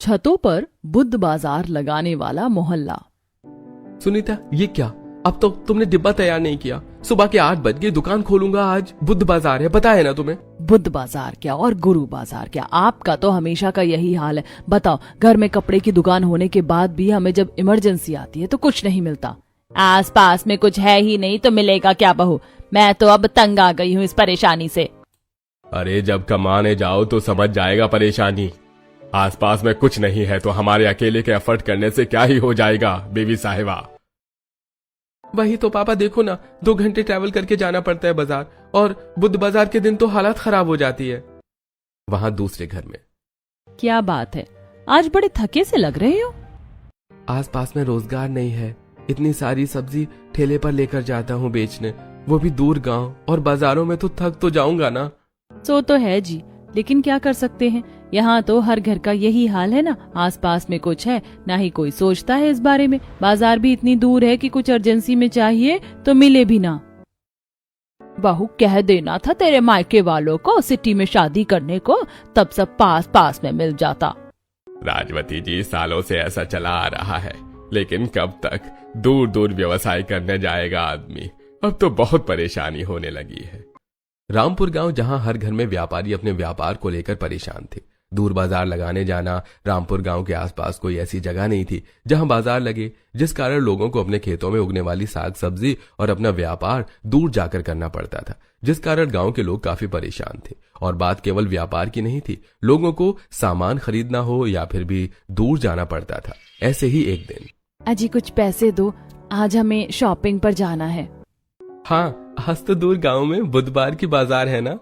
छतों पर बुद्ध बाजार लगाने वाला मोहल्ला। सुनीता, ये क्या? अब तो तुमने डिब्बा तैयार नहीं किया। सुबह के 8 बज गए, दुकान खोलूंगा। आज बुद्ध बाजार है, पता है ना तुम्हें? बुद्ध बाजार क्या और गुरु बाजार क्या, आपका तो हमेशा का यही हाल है। बताओ, घर में कपड़े की दुकान होने के बाद भी हमें जब इमरजेंसी आती है तो कुछ नहीं मिलता। आस पास में कुछ है ही नहीं तो मिलेगा क्या बहू? मैं तो अब तंग आ गई हूँ इस परेशानी से। अरे जब कमाने जाओ तो समझ जाएगा परेशानी। आसपास में कुछ नहीं है तो हमारे अकेले के एफर्ट करने से क्या ही हो जाएगा बीवी साहिबा। वही तो पापा, देखो ना, 2 घंटे ट्रैवल करके जाना पड़ता है बाजार, और बुद्ध बाजार के दिन तो हालत खराब हो जाती है। वहां दूसरे घर में। क्या बात है, आज बड़े थके से लग रहे हो? आसपास में रोजगार नहीं है। इतनी सारी सब्जी ठेले पर लेकर जाता हूँ बेचने, वो भी दूर गांव, और बाजारों में तो थक तो जाऊंगा ना। सो तो है जी, लेकिन क्या कर सकते हैं, यहाँ तो हर घर का यही हाल है ना। आसपास में कुछ है, ना ही कोई सोचता है इस बारे में। बाजार भी इतनी दूर है कि कुछ अर्जेंसी में चाहिए तो मिले भी ना। बहू, कह देना था तेरे मायके वालों को सिटी में शादी करने को, तब सब पास पास में मिल जाता। राजवती जी, सालों से ऐसा चला आ रहा है, लेकिन कब तक दूर दूर व्यवसाय करने जाएगा आदमी। अब तो बहुत परेशानी होने लगी है। रामपुर गांव, जहां हर घर में व्यापारी अपने व्यापार को लेकर परेशान थे। दूर बाजार लगाने जाना। रामपुर गांव के आसपास कोई ऐसी जगह नहीं थी जहां बाजार लगे, जिस कारण लोगों को अपने खेतों में उगने वाली साग सब्जी और अपना व्यापार दूर जाकर करना पड़ता था, जिस कारण गांव के लोग काफी परेशान थे। और बात केवल व्यापार की नहीं थी, लोगों को सामान खरीदना हो या फिर भी दूर जाना पड़ता था। ऐसे ही एक दिन, अजी कुछ पैसे दो, आज हमें शॉपिंग पर जाना है। हाँ, आज तो दूर गांव में बुधवार की बाजार है ना?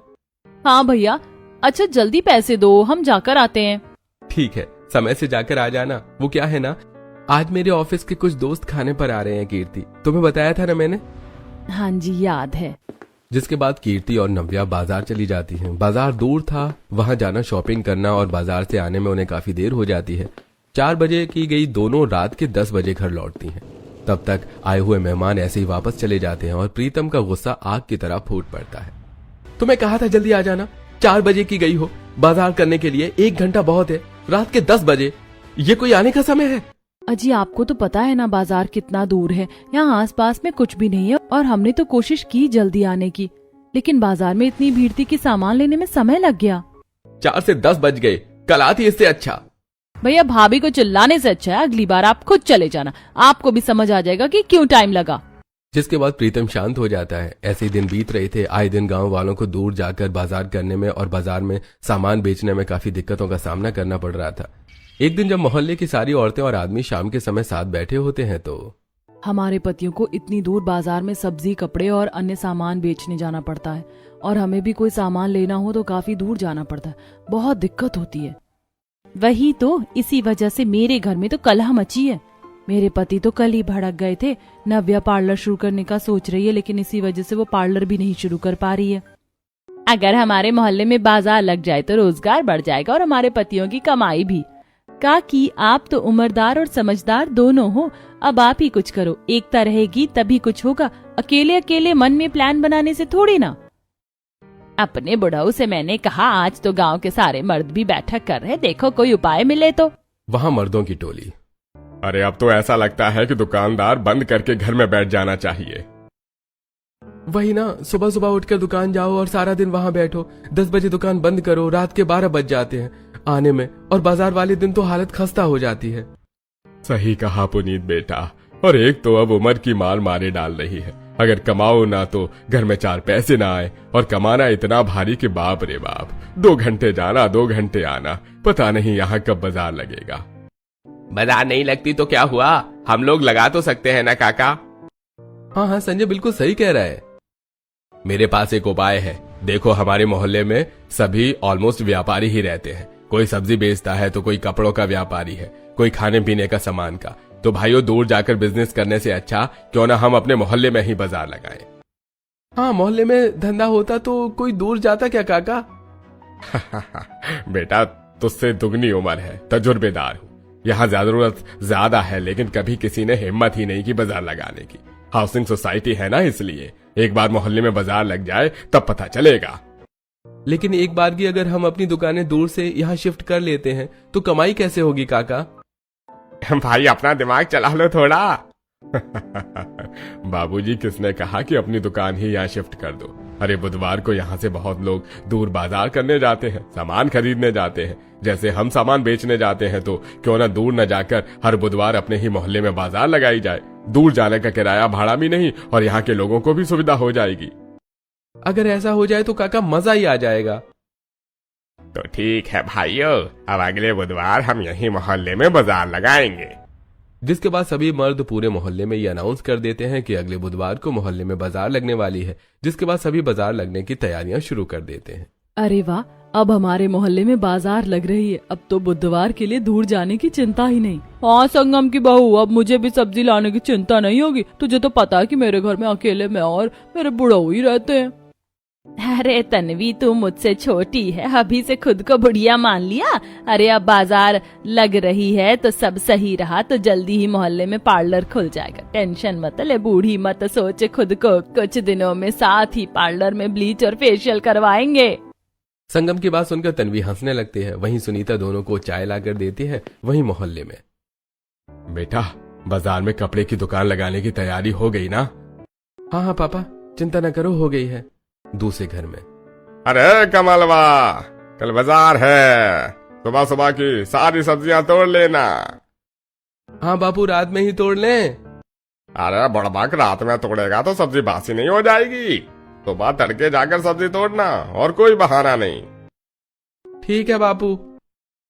हाँ भैया, अच्छा जल्दी पैसे दो, हम जाकर आते हैं। ठीक है, समय से जाकर आ जाना। वो क्या है ना, आज मेरे ऑफिस के कुछ दोस्त खाने पर आ रहे हैं। कीर्ति, तुम्हें बताया था ना मैंने? हाँ जी, याद है। जिसके बाद कीर्ति और नव्या बाजार चली जाती हैं। बाजार दूर था, वहां जाना, शॉपिंग करना और बाजार से आने में उन्हें काफी देर हो जाती है। 4 बजे की गई दोनों रात के 10 बजे घर लौटती हैं। तब तक आए हुए मेहमान ऐसे ही वापस चले जाते हैं और प्रीतम का गुस्सा आग की तरह फूट पड़ता है। तुम्हें कहा था जल्दी आ जाना, 4 बजे की गई हो बाजार करने के लिए, 1 घंटा बहुत है। रात के 10 बजे, ये कोई आने का समय है? अजी आपको तो पता है ना बाजार कितना दूर है, यहाँ आसपास में कुछ भी नहीं है। और हमने तो कोशिश की जल्दी आने की, लेकिन बाजार में इतनी भीड़ थी कि सामान लेने में समय लग गया। 4 से 10 बज गए, कल आती इससे अच्छा। भैया, भाभी को चिल्लाने से अच्छा है अगली बार आप खुद चले जाना, आपको भी समझ आ जाएगा कि क्यों टाइम लगा। जिसके बाद प्रीतम शांत हो जाता है। ऐसे दिन बीत रहे थे। आए दिन गांव वालों को दूर जाकर बाजार करने में और बाजार में सामान बेचने में काफी दिक्कतों का सामना करना पड़ रहा था। एक दिन जब मोहल्ले की सारी औरतें और आदमी शाम के समय साथ बैठे होते हैं तो हमारे पतियों को इतनी दूर बाजार में सब्जी, कपड़े और अन्य सामान बेचने जाना पड़ता है, और हमें भी कोई सामान लेना हो तो काफी दूर जाना पड़ता है, बहुत दिक्कत होती है। वही तो, इसी वजह से मेरे घर में तो कलह मची है। मेरे पति तो कल ही भड़क गए थे। नव्या पार्लर शुरू करने का सोच रही है, लेकिन इसी वजह से वो पार्लर भी नहीं शुरू कर पा रही है। अगर हमारे मोहल्ले में बाजार लग जाए तो रोजगार बढ़ जाएगा और हमारे पतियों की कमाई भी। काकी, आप तो उम्रदार और समझदार दोनों हो, अब आप ही कुछ करो, एकता रहेगी तभी कुछ होगा। अकेले अकेले मन में प्लान बनाने से थोड़ी ना। अपने बुढ़ाऊ से मैंने कहा आज तो गांव के सारे मर्द भी बैठक कर रहे, देखो कोई उपाय मिले तो। वहाँ मर्दों की टोली, अरे अब तो ऐसा लगता है कि दुकानदार बंद करके घर में बैठ जाना चाहिए। वही ना, सुबह सुबह उठकर दुकान जाओ और सारा दिन वहाँ बैठो, 10 बजे दुकान बंद करो, रात के 12 बज जाते हैं आने में, और बाजार वाले दिन तो हालत खस्ता हो जाती है। सही कहा पुनीत बेटा, और एक तो अब उम्र की मार मारे डाल रही है। अगर कमाओ ना तो घर में 4 पैसे ना आए, और कमाना इतना भारी कि बाप रे बाप, 2 घंटे जाना 2 घंटे आना, पता नहीं यहाँ कब बाजार लगेगा। बाजार नहीं लगती तो क्या हुआ, हम लोग लगा तो सकते हैं ना काका? हाँ हाँ, संजय बिल्कुल सही कह रहा है। मेरे पास एक उपाय है। देखो, हमारे मोहल्ले में सभी ऑलमोस्ट व्यापारी ही रहते हैं। कोई सब्जी बेचता है तो कोई कपड़ों का व्यापारी है, कोई खाने पीने का सामान का। तो भाइयों, दूर जाकर बिजनेस करने से अच्छा क्यों ना हम अपने मोहल्ले में ही बाजार लगाएं। हाँ, मोहल्ले में धंधा होता तो कोई दूर जाता क्या काका? बेटा, तुझसे दुगनी उम्र है, तजुर्बेदार हूँ। यहाँ जरूरत ज्यादा है, लेकिन कभी किसी ने हिम्मत ही नहीं की बाजार लगाने की। हाउसिंग सोसाइटी है ना, इसलिए एक बार मोहल्ले में बाजार लग जाए तब पता चलेगा। लेकिन एक बार की अगर हम अपनी दुकानें दूर से यहाँ शिफ्ट कर लेते हैं तो कमाई कैसे होगी काका? भाई अपना दिमाग चला लो थोड़ा। बाबूजी किसने कहा कि अपनी दुकान ही यहाँ शिफ्ट कर दो? अरे बुधवार को यहाँ से बहुत लोग दूर बाजार करने जाते हैं, सामान खरीदने जाते हैं। जैसे हम सामान बेचने जाते हैं तो क्यों ना दूर न जाकर हर बुधवार अपने ही मोहल्ले में बाजार लगाई जाए। दूर जाने का किराया भाड़ा भी नहीं और यहाँ के लोगों को भी सुविधा हो जाएगी। अगर ऐसा हो जाए तो काका मजा ही आ जाएगा। तो ठीक है भाइयों, अब अगले बुधवार हम यही मोहल्ले में बाजार लगाएंगे। जिसके बाद सभी मर्द पूरे मोहल्ले में ये अनाउंस कर देते हैं कि अगले बुधवार को मोहल्ले में बाजार लगने वाली है। जिसके बाद सभी बाजार लगने की तैयारियां शुरू कर देते हैं। अरे वाह, अब हमारे मोहल्ले में बाजार लग रही है। अब तो बुधवार के लिए दूर जाने की चिंता ही नहीं। हाँ संगम की बहू, अब मुझे भी सब्जी लाने की चिंता नहीं होगी। तुझे तो पता है कि मेरे घर में अकेले मैं और मेरे बुढ़ऊ ही रहते हैं। अरे तन्वी, तू मुझसे छोटी है, अभी से खुद को बुढ़िया मान लिया। अरे अब बाजार लग रही है तो सब सही रहा तो जल्दी ही मोहल्ले में पार्लर खुल जाएगा। टेंशन मत ले बूढ़ी, मत सोच खुद को। कुछ दिनों में साथ ही पार्लर में ब्लीच और फेशियल करवाएंगे। संगम की बात सुनकर तन्वी हंसने लगती है। वहीं सुनीता दोनों को चाय लाकर देती है। वहीं मोहल्ले में, बेटा बाजार में कपड़े की दुकान लगाने की तैयारी हो गई ना? हाँ हाँ पापा, चिंता न करो, हो गई है। दूसरे घर में, अरे कमलवा, कल बाजार है, सुबह सुबह की सारी सब्जियां तोड़ लेना। हाँ बापू, रात में ही तोड़ लें। अरे बड़बाक, रात में तोड़ेगा तो सब्जी बासी नहीं हो जाएगी। सुबह तड़के जाकर सब्जी तोड़ना और कोई बहाना नहीं। ठीक है बापू।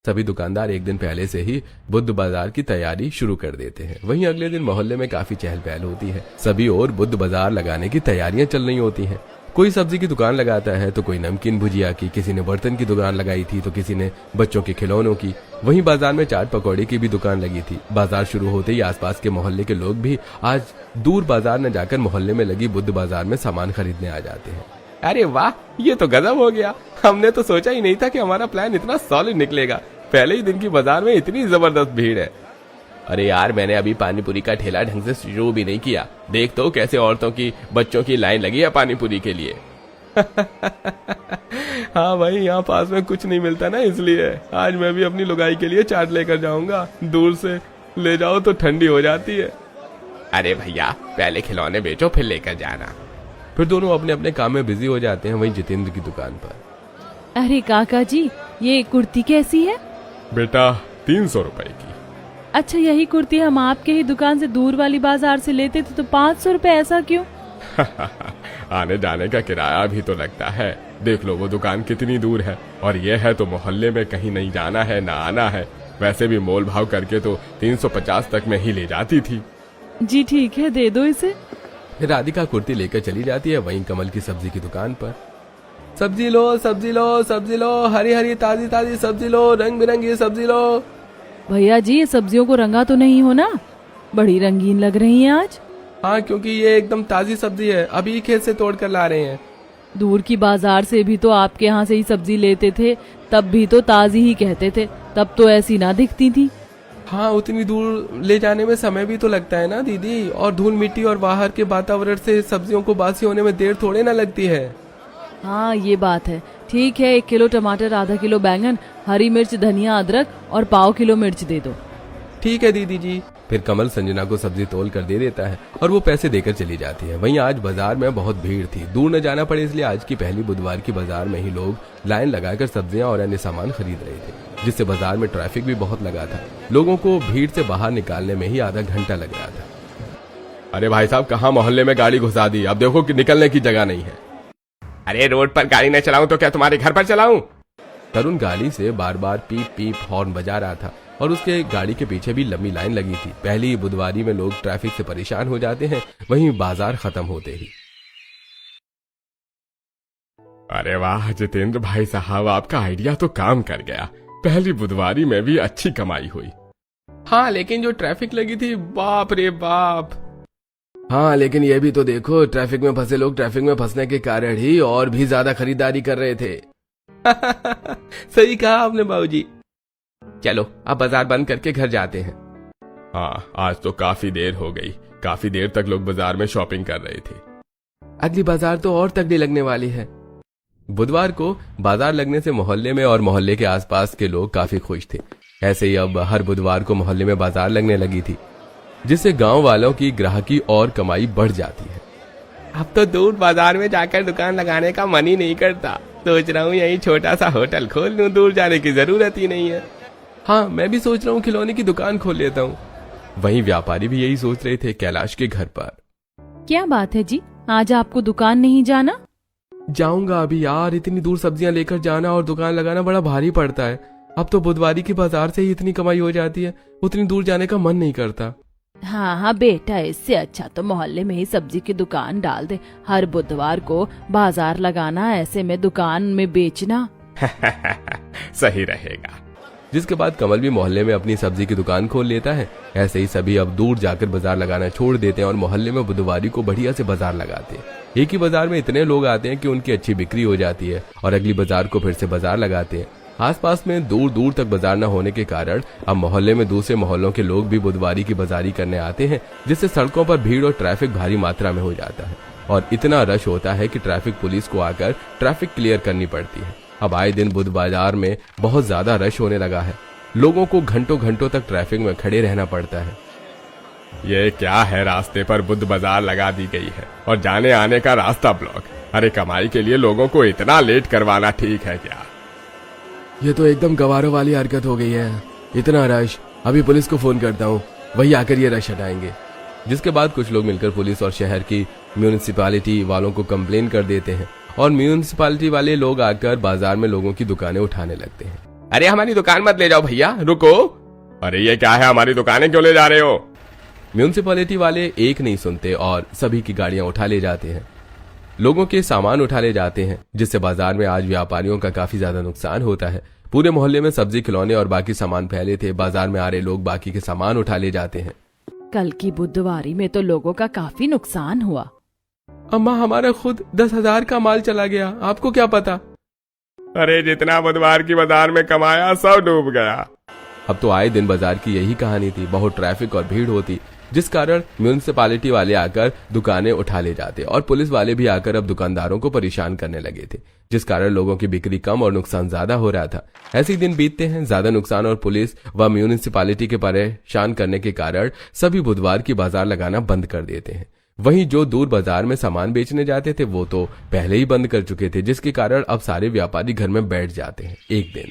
सभी दुकानदार एक दिन पहले से ही बुध बाजार की तैयारी शुरू कर देते हैं। वहीं अगले दिन मोहल्ले में काफी चहल पहल होती है। सभी ओर बुध बाजार लगाने की तैयारियां चल रही होती हैं। कोई सब्जी की दुकान लगाता है तो कोई नमकीन भुजिया की, किसी ने बर्तन की दुकान लगाई थी तो किसी ने बच्चों के खिलौनों की। वहीं बाजार में चाट पकौड़े की भी दुकान लगी थी। बाजार शुरू होते ही आसपास के मोहल्ले के लोग भी आज दूर बाजार न जाकर मोहल्ले में लगी बुध बाजार में सामान खरीदने आ जाते हैं। अरे वाह, ये तो गजब हो गया। हमने तो सोचा ही नहीं था कि हमारा प्लान इतना सॉलिड निकलेगा। पहले ही दिन की बाजार में इतनी जबरदस्त भीड़ है। अरे यार, मैंने अभी पानीपुरी का ठेला ढंग से शुरू भी नहीं किया। देख तो कैसे औरतों की, बच्चों की लाइन लगी है पानीपुरी के लिए। हाँ भाई, यहाँ पास में कुछ नहीं मिलता ना, इसलिए आज मैं भी अपनी लुगाई के लिए चाट लेकर जाऊंगा। दूर से ले जाओ तो ठंडी हो जाती है। अरे भैया, पहले खिलौने बेचो फिर लेकर जाना। फिर दोनों अपने अपने काम में बिजी हो जाते हैं। वहीं जितेंद्र की दुकान पर, अरे काका जी, ये कुर्ती कैसी है? बेटा 300 रुपए की। अच्छा, यही कुर्ती हम आपके ही दुकान से दूर वाली बाजार से लेते थे तो 500 रुपए, ऐसा क्यों? आने जाने का किराया भी तो लगता है। देख लो वो दुकान कितनी दूर है, और ये है तो मोहल्ले में कहीं नहीं जाना है ना आना है। वैसे भी मोल भाव करके तो 350 तक में ही ले जाती थी। जी ठीक है, दे दो इसे। राधिका कुर्ती लेकर चली जाती है। वहीं कमल की सब्जी की दुकान पर, सब्जी लो सब्जी लो सब्जी लो, हरी हरी ताजी ताजी सब्जी लो, रंग बिरंगी सब्जी लो। भैया जी, ये सब्जियों को रंगा तो नहीं हो ना? बड़ी रंगीन लग रही हैं आज। हाँ, क्योंकि ये एकदम ताजी सब्जी है, अभी खेत से तोड़ कर ला रहे हैं। दूर की बाजार से भी तो आपके यहाँ से ही सब्जी लेते थे, तब भी तो ताजी ही कहते थे, तब तो ऐसी ना दिखती थी। हाँ, उतनी दूर ले जाने में समय भी तो लगता है ना दीदी, और धूल मिट्टी और बाहर के वातावरण से सब्जियों को बासी होने में देर थोड़े ना लगती है। हाँ ये बात है। ठीक है, 1 किलो टमाटर, आधा किलो बैंगन, हरी मिर्च, धनिया, अदरक और 1/4 किलो मिर्च दे दो। ठीक है दीदी जी। फिर कमल संजना को सब्जी तोल कर दे देता है और वो पैसे देकर चली जाती है। वहीं आज बाजार में बहुत भीड़ थी, दूर न जाना पड़े इसलिए आज की पहली बुधवार की बाजार में ही लोग लाइन लगाकर सब्जियां और अन्य सामान खरीद रहे थे, जिससे बाजार में ट्रैफिक भी बहुत लगा था। लोगों को भीड़ से बाहर निकालने में ही आधा घंटा लग रहा था। अरे भाई साहब, कहाँ मोहल्ले में गाड़ी घुसा दी, अब देखो कि निकलने की जगह नहीं है। अरे रोड पर गाड़ी न चलाऊं तो क्या तुम्हारे घर पर चलाऊं? तरुण गाड़ी से बार बार पीप पीप हॉर्न बजा रहा था और उसके गाड़ी के पीछे भी लंबी लाइन लगी थी। पहली बुधवारी में लोग ट्रैफिक से परेशान हो जाते हैं, वहीं बाजार खत्म होते ही। अरे वाह जितेंद्र भाई साहब, आपका आइडिया तो काम कर गया। पहली बुधवारी में भी अच्छी कमाई हुई। हाँ, लेकिन जो ट्रैफिक लगी थी, बाप रे बाप। हाँ, लेकिन ये भी तो देखो, ट्रैफिक में फंसे लोग ट्रैफिक में फंसने के कारण ही और भी ज्यादा खरीदारी कर रहे थे। सही कहा आपने बाबूजी। चलो अब बाजार बंद करके घर जाते हैं। हाँ, आज तो काफी देर हो गई, काफी देर तक लोग बाजार में शॉपिंग कर रहे थे। अगली बाजार तो और तगड़ी लगने वाली है। बुधवार को बाजार लगने से मोहल्ले में और मोहल्ले के आसपास के लोग काफी खुश थे। ऐसे ही अब हर बुधवार को मोहल्ले में बाजार लगने लगी थी, जिससे गांव वालों की ग्राहकी और कमाई बढ़ जाती है। अब तो दूर बाजार में जाकर दुकान लगाने का मन ही नहीं करता। सोच रहा हूँ यही छोटा सा होटल खोल लूं, दूर जाने की जरूरत ही नहीं है। हाँ, मैं भी सोच रहा हूँ खिलौने की दुकान खोल लेता हूँ। वहीं व्यापारी भी यही सोच रहे थे कैलाश के घर पर। क्या बात है जी, आज आपको दुकान नहीं जाना? जाऊंगा अभी यार, इतनी दूर सब्जियां लेकर जाना और दुकान लगाना बड़ा भारी पड़ता है। अब तो बुधवारी की बाजार से ही इतनी कमाई हो जाती है, उतनी दूर जाने का मन नहीं करता। हाँ हाँ बेटा, इससे अच्छा तो मोहल्ले में ही सब्जी की दुकान डाल दे। हर बुधवार को बाजार लगाना, ऐसे में दुकान में बेचना। सही रहेगा। जिसके बाद कमल भी मोहल्ले में अपनी सब्जी की दुकान खोल लेता है। ऐसे ही सभी अब दूर जाकर बाजार लगाना छोड़ देते हैं और मोहल्ले में बुधवारी को बढ़िया से बाजार लगाते हैं। एक ही बाजार में इतने लोग आते हैं कि उनकी अच्छी बिक्री हो जाती है और अगली बाजार को फिर से बाजार लगाते हैं। आसपास में दूर दूर तक बाजार न होने के कारण अब मोहल्ले में दूसरे मोहल्लों के लोग भी बुधवारी की बाजारी करने आते हैं, जिससे सड़कों पर भीड़ और ट्रैफिक भारी मात्रा में हो जाता है और इतना रश होता है कि ट्रैफिक पुलिस को आकर ट्रैफिक क्लियर करनी पड़ती है। अब आए दिन बुध बाजार में बहुत ज्यादा रश होने लगा है। लोगों को घंटों घंटों तक ट्रैफिक में खड़े रहना पड़ता है। ये क्या है, रास्ते पर बुध बाजार लगा दी गई है और जाने आने का रास्ता ब्लॉक। अरे कमाई के लिए लोगों को इतना लेट करवाना ठीक है क्या? ये तो एकदम गवारों वाली हरकत हो गई है। इतना रश, अभी पुलिस को फोन करता हूँ, वही आकर ये रश हटाएंगे। जिसके बाद कुछ लोग मिलकर पुलिस और शहर की म्यूनिसिपैलिटी वालों को कंप्लेन कर देते हैं और म्यूनिसिपैलिटी वाले लोग आकर बाजार में लोगों की दुकानें उठाने लगते हैं। अरे हमारी दुकान मत ले जाओ भैया, रुको। अरे ये क्या है, हमारी दुकानें क्यों ले जा रहे हो? म्यूनिसिपैलिटी वाले एक नहीं सुनते और सभी की गाड़ियां उठा ले जाते हैं, लोगों के सामान उठा ले जाते हैं, जिससे बाजार में आज व्यापारियों का काफी ज्यादा नुकसान होता है। पूरे मोहल्ले में सब्जी, खिलौने और बाकी सामान फैले थे। बाजार में आ रहे लोग बाकी के सामान उठा ले जाते हैं। कल की बुधवारी में तो लोगों का काफी नुकसान हुआ। अम्मा, हमारा खुद 10,000 का माल चला गया, आपको क्या पता? अरे जितना बुधवार की बाजार में कमाया सब डूब गया। अब तो आए दिन बाजार की यही कहानी थी। बहुत ट्रैफिक और भीड़ होती, जिस कारण म्यूनिसिपैलिटी वाले आकर दुकानें उठा ले जाते और पुलिस वाले भी आकर अब दुकानदारों को परेशान करने लगे थे, जिस कारण लोगों की बिक्री कम और नुकसान ज्यादा हो रहा था। ऐसे ही दिन बीतते हैं, ज्यादा नुकसान और पुलिस व म्यूनिसिपैलिटी के परेशान करने के कारण सभी बुधवार की बाजार लगाना बंद कर देते हैं। वहीं जो दूर बाजार में सामान बेचने जाते थे वो तो पहले ही बंद कर चुके थे, जिसके कारण अब सारे व्यापारी घर में बैठ जाते हैं। एक दिन,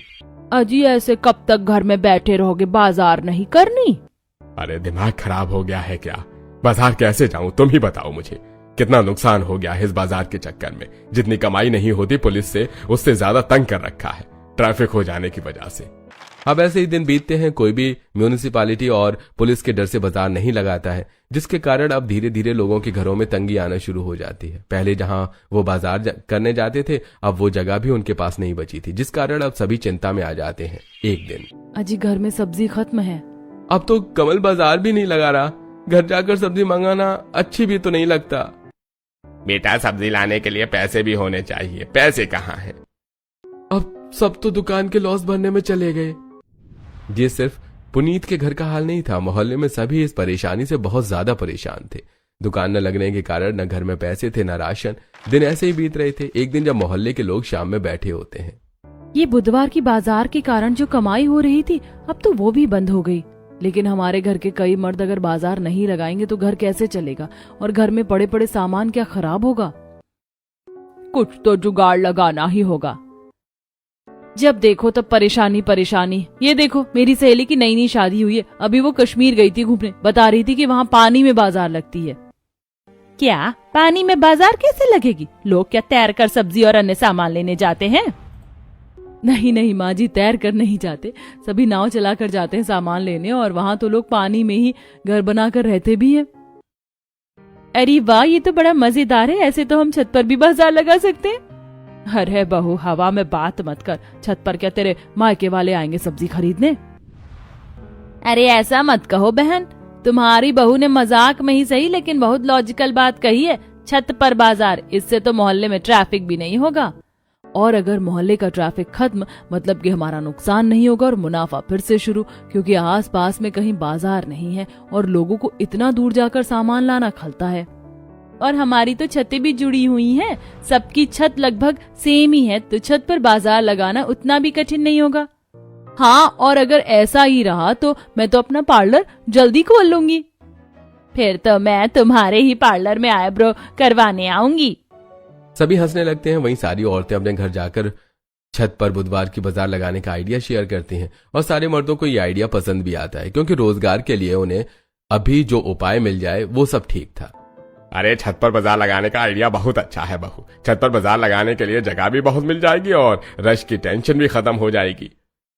अजी ऐसे कब तक घर में बैठे रहोगे, बाजार नहीं करनी? अरे दिमाग खराब हो गया है क्या? बाजार कैसे जाऊं, तुम ही बताओ मुझे। कितना नुकसान हो गया है इस बाजार के चक्कर में। जितनी कमाई नहीं होती पुलिस से, उससे ज्यादा तंग कर रखा है ट्रैफिक हो जाने की वजह से। अब ऐसे ही दिन बीतते हैं, कोई भी म्यूनिसिपैलिटी और पुलिस के डर से बाजार नहीं लगाता है, जिसके कारण अब धीरे धीरे लोगों के घरों में तंगी आना शुरू हो जाती है। पहले जहां वो बाजार करने जाते थे, अब वो जगह भी उनके पास नहीं बची थी, जिस कारण अब सभी चिंता में आ जाते हैं। एक दिन, अजी घर में सब्जी खत्म है। अब तो कमल बाजार भी नहीं लगा रहा। घर जाकर सब्जी मंगाना अच्छी भी तो नहीं लगता। बेटा, सब्जी लाने के लिए पैसे भी होने चाहिए, पैसे कहाँ हैं? अब सब तो दुकान के लॉस भरने में चले गए। ये सिर्फ पुनीत के घर का हाल नहीं था, मोहल्ले में सभी इस परेशानी से बहुत ज्यादा परेशान थे। दुकान न लगने के कारण न घर में पैसे थे, न राशन। दिन ऐसे ही बीत रहे थे। एक दिन जब मोहल्ले के लोग शाम में बैठे होते हैं, ये बुधवार की बाजार के कारण जो कमाई हो रही थी, अब तो वो भी बंद हो गई। लेकिन हमारे घर के कई मर्द अगर बाजार नहीं लगाएंगे तो घर कैसे चलेगा, और घर में पड़े पड़े सामान क्या खराब होगा? कुछ तो जुगाड़ लगाना ही होगा। जब देखो तब परेशानी परेशानी। ये देखो, मेरी सहेली की नई नई शादी हुई है, अभी वो कश्मीर गई थी घूमने, बता रही थी कि वहाँ पानी में बाजार लगती है। क्या पानी में बाजार कैसे लगेगी? लोग क्या तैर कर सब्जी और अन्य सामान लेने जाते हैं? नहीं नहीं माँ जी, तैर कर नहीं जाते, सभी नाव चला कर जाते हैं सामान लेने, और वहाँ तो लोग पानी में ही घर बनाकर रहते भी हैं। अरे वाह, ये तो बड़ा मजेदार है। ऐसे तो हम छत पर भी बाजार लगा सकते हैं। अरे बहू, हवा में बात मत कर। छत पर क्या तेरे मायके वाले आएंगे सब्जी खरीदने? अरे ऐसा मत कहो बहन, तुम्हारी बहू ने मजाक में ही सही लेकिन बहुत लॉजिकल बात कही है। छत पर बाजार, इससे तो मोहल्ले में ट्रैफिक भी नहीं होगा, और अगर मोहल्ले का ट्रैफिक खत्म मतलब कि हमारा नुकसान नहीं होगा और मुनाफा फिर से शुरू, क्योंकि आसपास में कहीं बाजार नहीं है और लोगों को इतना दूर जाकर सामान लाना खलता है। और हमारी तो छतें भी जुड़ी हुई हैं। सबकी छत लगभग सेम ही है, तो छत पर बाजार लगाना उतना भी कठिन नहीं होगा। हाँ, और अगर ऐसा ही रहा तो मैं तो अपना पार्लर जल्दी खोल लूंगी। फिर तो मैं तुम्हारे ही पार्लर में आईब्रो करवाने आऊंगी। सभी हंसने लगते हैं। वहीं सारी औरतें अपने घर जाकर छत पर बुधवार की बाजार लगाने का आइडिया शेयर करती हैं और सारे मर्दों को ये आइडिया पसंद भी आता है, क्योंकि रोजगार के लिए उन्हें अभी जो उपाय मिल जाए वो सब ठीक था। अरे छत पर बाजार लगाने का आइडिया बहुत अच्छा है बहू। छत पर बाजार लगाने के लिए जगह भी बहुत मिल जाएगी और रश की टेंशन भी खत्म हो जाएगी।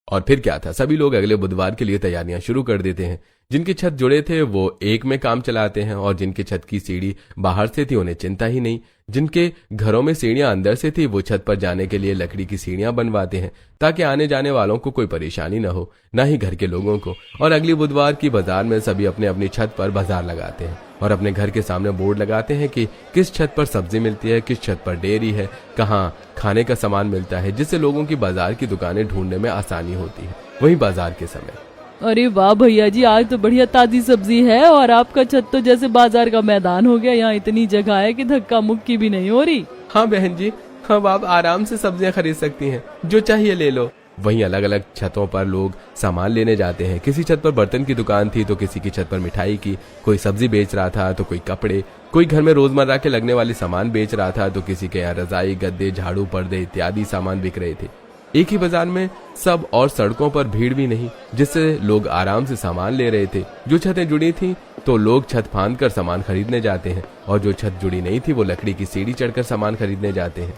और फिर क्या था, सभी लोग अगले बुधवार के लिए तैयारियां शुरू कर देते हैं। जिनकी छत जुड़े थे वो एक में काम चलाते हैं और जिनकी छत की सीढ़ी बाहर से थी उन्हें चिंता ही नहीं। जिनके घरों में सीढ़ियां अंदर से थी वो छत पर जाने के लिए लकड़ी की सीढ़ियां बनवाते हैं, ताकि आने जाने वालों को कोई परेशानी न हो, न ही घर के लोगों को। और अगली बुधवार की बाजार में सभी अपने अपनी छत पर बाजार लगाते हैं और अपने घर के सामने बोर्ड लगाते हैं कि किस छत पर सब्जी मिलती है, किस छत पर डेयरी है, कहाँ खाने का सामान मिलता है, जिससे लोगों की बाजार की दुकानें ढूंढने में आसानी होती है। वहीं बाजार के समय, अरे वाह भैया जी, आज तो बढ़िया ताजी सब्जी है और आपका छत तो जैसे बाजार का मैदान हो गया। यहाँ इतनी जगह है कि धक्का मुक्की भी नहीं हो रही। हाँ बहन जी, अब आप आराम से सब्जियां खरीद सकती हैं, जो चाहिए ले लो। वहीं अलग अलग छतों पर लोग सामान लेने जाते हैं। किसी छत पर बर्तन की दुकान थी तो किसी की छत पर मिठाई की, कोई सब्जी बेच रहा था तो कोई कपड़े, कोई घर में रोजमर्रा के लगने वाले सामान बेच रहा था तो किसी के यहाँ रजाई, गद्दे, झाड़ू, पर्दे इत्यादि सामान बिक रहे थे। एक ही बाजार में सब और सड़कों पर भीड़ भी नहीं, जिससे लोग आराम से सामान ले रहे थे। जो छतें जुड़ी थी तो लोग छत फांद कर सामान खरीदने जाते हैं और जो छत जुड़ी नहीं थी वो लकड़ी की सीढ़ी चढ़कर सामान खरीदने जाते हैं।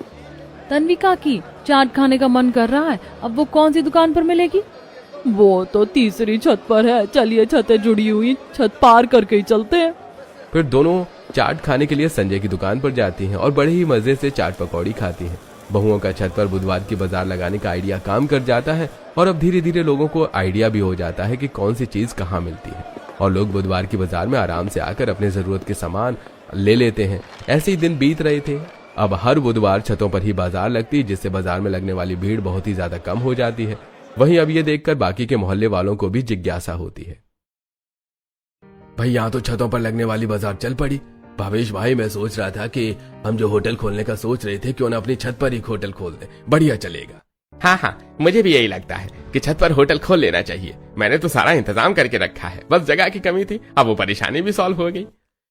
तन्विका की चाट खाने का मन कर रहा है, अब वो कौन सी दुकान पर मिलेगी? वो तो तीसरी छत पर है। चलिए, छतें जुड़ी हुई, छत पार करके ही चलते हैं। फिर दोनों चाट खाने के लिए संजय की दुकान पर जाती हैं और बड़े ही मजे से चाट पकौड़ी खाती हैं। बहुओं का छत पर बुधवार की बाजार लगाने का आइडिया काम कर जाता है और अब धीरे धीरे लोगों को आइडिया भी हो जाता है कि कौन सी चीज कहाँ मिलती है और लोग बुधवार की बाजार में आराम से आकर अपने जरूरत के सामान ले लेते हैं। ऐसे ही दिन बीत रहे थे। अब हर बुधवार छतों पर ही बाजार लगती, जिससे बाजार में लगने वाली भीड़ बहुत ही ज्यादा कम हो जाती है। वहीं अब ये देखकर बाकी के मोहल्ले वालों को भी जिज्ञासा होती है। भाई, यहाँ तो छतों पर लगने वाली बाजार चल पड़ी। भावेश भाई, मैं सोच रहा था कि हम जो होटल खोलने का सोच रहे थे क्यों ना अपनी छत पर ही होटल खोल दें, बढ़िया चलेगा। हाँ हाँ, मुझे भी यही लगता है कि छत पर होटल खोल लेना चाहिए। मैंने तो सारा इंतजाम करके रखा है, बस जगह की कमी थी, अब वो परेशानी भी सॉल्व हो गई।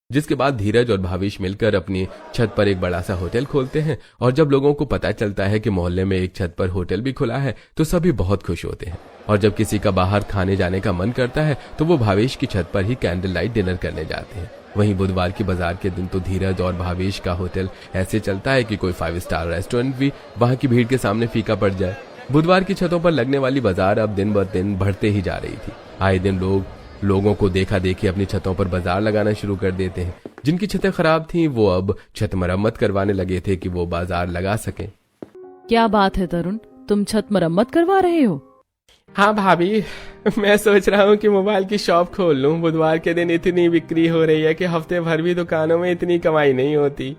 जिसके बाद धीरज और भावेश मिलकर अपनी छत पर एक बड़ा सा होटल खोलते हैं और जब लोगों को पता चलता है कि मोहल्ले में एक छत पर होटल भी खुला है तो सभी बहुत खुश होते हैं। और जब किसी का बाहर खाने जाने का मन करता है तो वो भावेश की छत पर ही कैंडल लाइट डिनर करने जाते हैं। वहीं बुधवार की बाजार के दिन तो धीरज और भावेश का होटल ऐसे चलता है कि कोई 5 स्टार रेस्टोरेंट भी वहां की भीड़ के सामने फीका पड़ जाए। बुधवार की छतों पर लगने वाली बाजार अब दिन ब दिन बढ़ते ही जा रही थी। आए दिन लोगों को देखा देखी अपनी छतों पर बाजार लगाना शुरू कर देते हैं। जिनकी छतें खराब थीं वो अब छत मरम्मत करवाने लगे थे कि वो बाजार लगा सकें। क्या बात है तरुण, तुम छत मरम्मत करवा रहे हो? हाँ भाभी, मैं सोच रहा हूँ कि मोबाइल की शॉप खोल लूँ। बुधवार के दिन इतनी बिक्री हो रही है कि हफ्ते भर भी दुकानों में इतनी कमाई नहीं होती।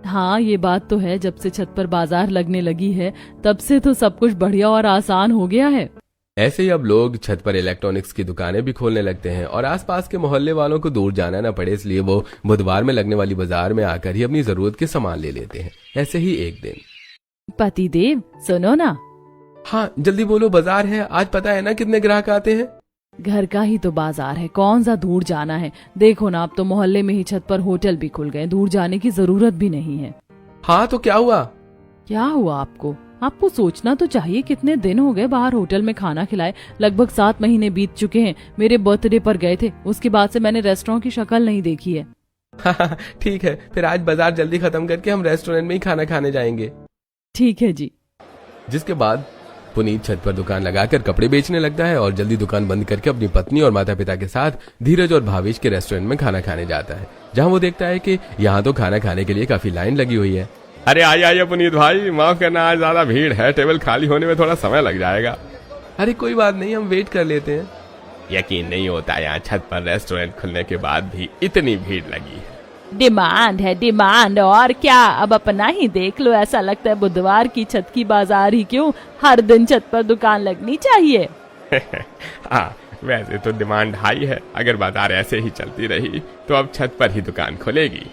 हाँ, ये बात तो है। जब से छत पर बाजार लगने लगी है तब से तो सब कुछ बढ़िया और आसान हो गया है। ऐसे ही अब लोग छत पर इलेक्ट्रॉनिक्स की दुकानें भी खोलने लगते हैं और आसपास के मोहल्ले वालों को दूर जाना न पड़े, इसलिए वो बुधवार में लगने वाली बाजार में आकर ही अपनी जरूरत के सामान ले लेते हैं। ऐसे ही एक दिन, पतिदेव सुनो ना। हाँ जल्दी बोलो, बाजार है आज, पता है ना कितने ग्राहक आते हैं। घर का ही तो बाजार है, कौन सा दूर जाना है। देखो ना, अब तो मोहल्ले में ही छत पर होटल भी खुल गए, दूर जाने की जरूरत भी नहीं है। हाँ तो क्या हुआ? क्या हुआ आपको सोचना तो चाहिए। कितने दिन हो गए बाहर होटल में खाना खिलाए, लगभग 7 महीने बीत चुके हैं। मेरे बर्थडे पर गए थे, उसके बाद से मैंने रेस्टोरेंट की शक्ल नहीं देखी है। हाँ ठीक है, फिर आज बाजार जल्दी खत्म करके हम रेस्टोरेंट में ही खाना खाने जाएंगे। ठीक है जी। जिसके बाद पुनीत छत पर दुकान लगाकर कपड़े बेचने लगता है और जल्दी दुकान बंद करके अपनी पत्नी और माता पिता के साथ धीरज और भावेश के रेस्टोरेंट में खाना खाने जाता है, जहां वो देखता है कि यहाँ तो खाना खाने के लिए काफी लाइन लगी हुई है। अरे आइए पुनीत भाई, माफ करना, आज ज्यादा भीड़ है, टेबल खाली होने में थोड़ा समय लग जाएगा। अरे कोई बात नहीं, हम वेट कर लेते हैं। यकीन नहीं होता, यहाँ छत पर रेस्टोरेंट खुलने के बाद भी इतनी भीड़ लगी है। डिमांड है डिमांड, और क्या। अब अपना ही देख लो, ऐसा लगता है बुधवार की छत की बाजार ही क्यों, हर दिन छत पर दुकान लगनी चाहिए। हाँ, वैसे तो डिमांड हाई है। अगर बाजार ऐसे ही चलती रही तो अब छत पर ही दुकान खुलेगी।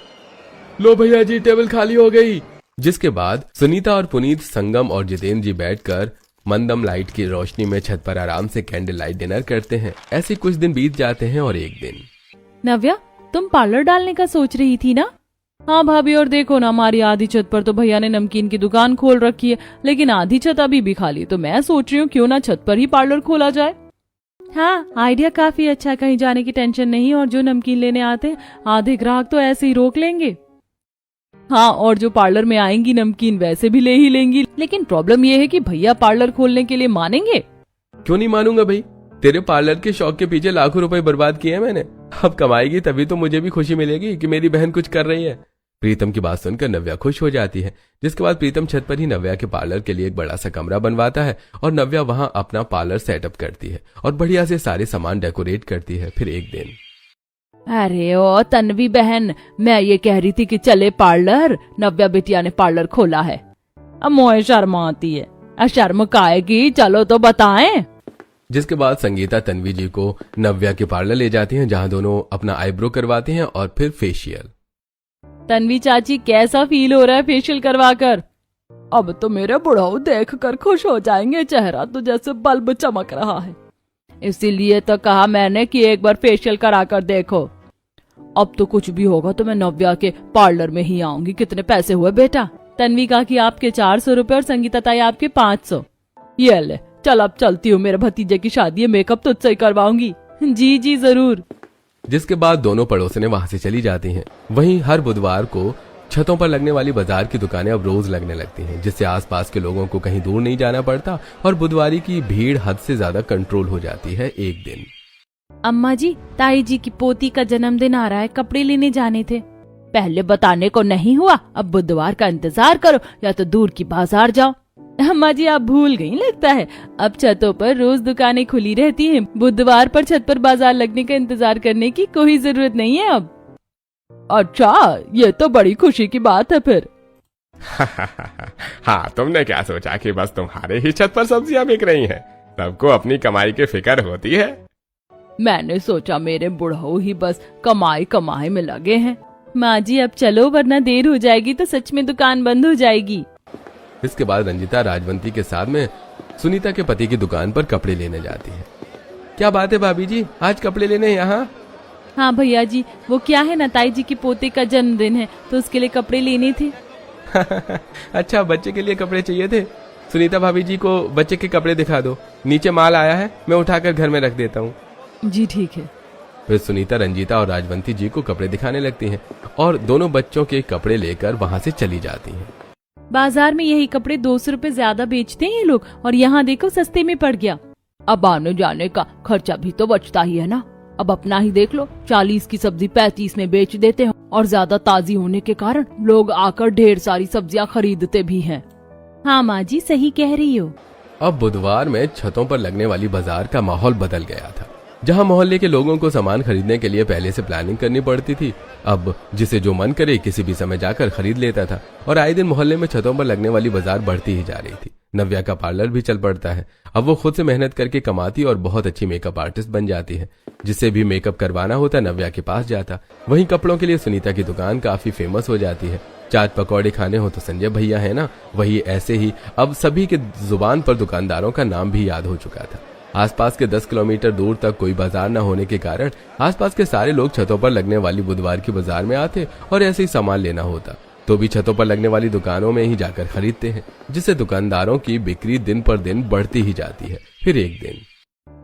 लो भैया जी टेबल खाली हो गई। जिसके बाद सुनीता और पुनीत, संगम और जितेंद्र जी बैठकर मंदम लाइट की रोशनी में छत पर आराम से कैंडल लाइट डिनर करते हैं। ऐसे कुछ दिन बीत जाते हैं और एक दिन नव्या, तुम पार्लर डालने का सोच रही थी ना? हाँ भाभी, और देखो ना, हमारी आधी छत पर तो भैया ने नमकीन की दुकान खोल रखी है, लेकिन आधी छत अभी भी खाली। तो मैं सोच रही हूँ क्यों ना छत पर ही पार्लर खोला जाए। हाँ, आइडिया काफी अच्छा है। कहीं जाने की टेंशन नहीं, और जो नमकीन लेने आते हैं आधे ग्राहक तो ऐसे ही रोक लेंगे। हाँ, और जो पार्लर में आएंगी नमकीन वैसे भी ले ही लेंगी। लेकिन प्रॉब्लम ये है कि भैया पार्लर खोलने के लिए मानेंगे? क्यों नहीं मानूंगा भाई, तेरे पार्लर के शौक के पीछे लाखों रुपए बर्बाद किए हैं मैंने। अब कमाएगी तभी तो मुझे भी खुशी मिलेगी कि मेरी बहन कुछ कर रही है। प्रीतम की बात सुनकर नव्या खुश हो जाती है। जिसके बाद प्रीतम छत पर ही नव्या के पार्लर के लिए एक बड़ा सा कमरा बनवाता है और नव्या वहां अपना पार्लर सेटअप करती है और बढ़िया से सारे सामान डेकोरेट करती है। फिर एक दिन, अरे ओ तन्वी बहन, मैं ये कह रही थी कि चले पार्लर। नव्या बिटिया ने पार्लर खोला है। अब मोहे शर्म आती है। शर्म काएगी, चलो तो बताएं। जिसके बाद संगीता तन्वी जी को नव्या के पार्लर ले जाती हैं, जहां दोनों अपना आईब्रो करवाते हैं और फिर फेशियल। तन्वी चाची, कैसा फील हो रहा है फेशियल करवाकर? अब तो मेरे बुढ़ाऊ देखकर खुश हो जाएंगे। चेहरा तो जैसे बल्ब चमक रहा है। इसीलिए तो कहा मैंने कि एक बार फेशियल कराकर देखो। अब तो कुछ भी होगा तो मैं नव्या के पार्लर में ही आऊंगी। कितने पैसे हुए बेटा? तन्वी कहा कि आपके 400 रुपए और संगीता ताई आपके 500। ये ले, चल अब चलती हूँ, मेरे भतीजे की शादी है, मेकअप तुझसे ही करवाऊंगी। जी जी जरूर। जिसके बाद दोनों पड़ोसने वहां से चली जाती हैं। वहीं हर बुधवार को छतों पर लगने वाली बाजार की दुकानें अब रोज लगने लगती हैं, जिससे आसपास के लोगों को कहीं दूर नहीं जाना पड़ता और बुधवारी की भीड़ हद से ज्यादा कंट्रोल हो जाती है। एक दिन, अम्मा जी, ताई जी की पोती का जन्मदिन आ रहा है, कपड़े लेने जाने थे। पहले बताने को नहीं हुआ? अब बुधवार का इंतजार करो या तो दूर की बाजार जाओ। अम्मा जी, आप भूल गई लगता है। अब छतों पर रोज दुकानें खुली रहती हैं। बुधवार पर छत पर बाजार लगने का इंतजार करने की कोई जरूरत नहीं है अब। अच्छा, ये तो बड़ी खुशी की बात है फिर। हाँ, तुमने क्या सोचा कि बस तुम्हारे ही छत पर सब्जियां बिक रही हैं? सबको अपनी कमाई की फिक्र होती है। मैंने सोचा मेरे बुढ़ऊ ही बस कमाई कमाई में लगे हैं। माँ जी, अब चलो, वरना देर हो जाएगी तो सच में दुकान बंद हो जाएगी। इसके बाद रंजिता राजवंती के साथ में सुनीता के पति की दुकान पर कपड़े लेने जाती है। क्या बात है भाभी जी, आज कपड़े लेने यहाँ? हाँ भैया जी, वो क्या है ना, ताई जी की पोते का जन्मदिन है तो उसके लिए कपड़े लेने थे। अच्छा, बच्चे के लिए कपड़े चाहिए थे। सुनीता भाभी जी को बच्चे के कपड़े दिखा दो, नीचे माल आया है, मैं उठाकर घर में रख देता हूँ। जी ठीक है। फिर सुनीता रंजीता और राजवंती जी को कपड़े दिखाने लगती हैं और दोनों बच्चों के कपड़े लेकर वहां से चली जाती हैं। बाजार में यही कपड़े 200 रुपए ज्यादा बेचते हैं ये लोग, और यहाँ देखो सस्ते में पड़ गया। अब आने जाने का खर्चा भी तो बचता ही है ना। अब अपना ही देख लो, 40 की सब्जी 35 में बेच देते हैं, और ज्यादा ताजी होने के कारण लोग आकर ढेर सारी सब्जियां खरीदते भी हैं। हाँ माँ जी, सही कह रही हो। अब बुधवार में छतों पर लगने वाली बाजार का माहौल बदल गया था। जहां मोहल्ले के लोगों को सामान खरीदने के लिए पहले से प्लानिंग करनी पड़ती थी, अब जिसे जो मन करे किसी भी समय जाकर खरीद लेता था। और आए दिन मोहल्ले में छतों पर लगने वाली बाजार बढ़ती ही जा रही थी। नव्या का पार्लर भी चल पड़ता है। अब वो खुद से मेहनत करके कमाती और बहुत अच्छी मेकअप आर्टिस्ट बन जाती है। जिसे भी मेकअप करवाना होता नव्या के पास जाता। वहीं कपड़ों के लिए सुनीता की दुकान काफी फेमस हो जाती है। चाट पकौड़े खाने हो तो संजय भैया है ना, वही ऐसे ही अब सभी के जुबान पर दुकानदारों का नाम भी याद हो चुका था। आसपास के 10 किलोमीटर दूर तक कोई बाजार न होने के कारण आसपास के सारे लोग छतों पर लगने वाली बुधवार की बाजार में आते और ऐसे ही सामान लेना होता तो भी छतों पर लगने वाली दुकानों में ही जाकर खरीदते हैं, जिससे दुकानदारों की बिक्री दिन पर दिन बढ़ती ही जाती है। फिर एक दिन,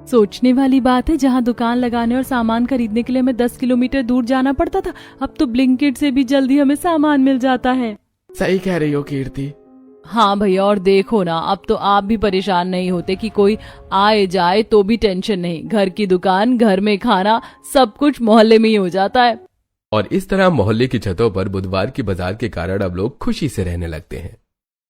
सोचने वाली बात है, जहाँ दुकान लगाने और सामान खरीदने के लिए हमें 10 किलोमीटर दूर जाना पड़ता था, अब तो ब्लिंकिट से भी जल्दी हमें सामान मिल जाता है। सही कह रही हो कीर्ति। हाँ भैया, और देखो ना, अब तो आप भी परेशान नहीं होते कि कोई आए जाए तो भी टेंशन नहीं। घर की दुकान, घर में खाना, सब कुछ मोहल्ले में ही हो जाता है। और इस तरह मोहल्ले की छतों पर बुधवार की बाजार के कारण अब लोग खुशी से रहने लगते हैं।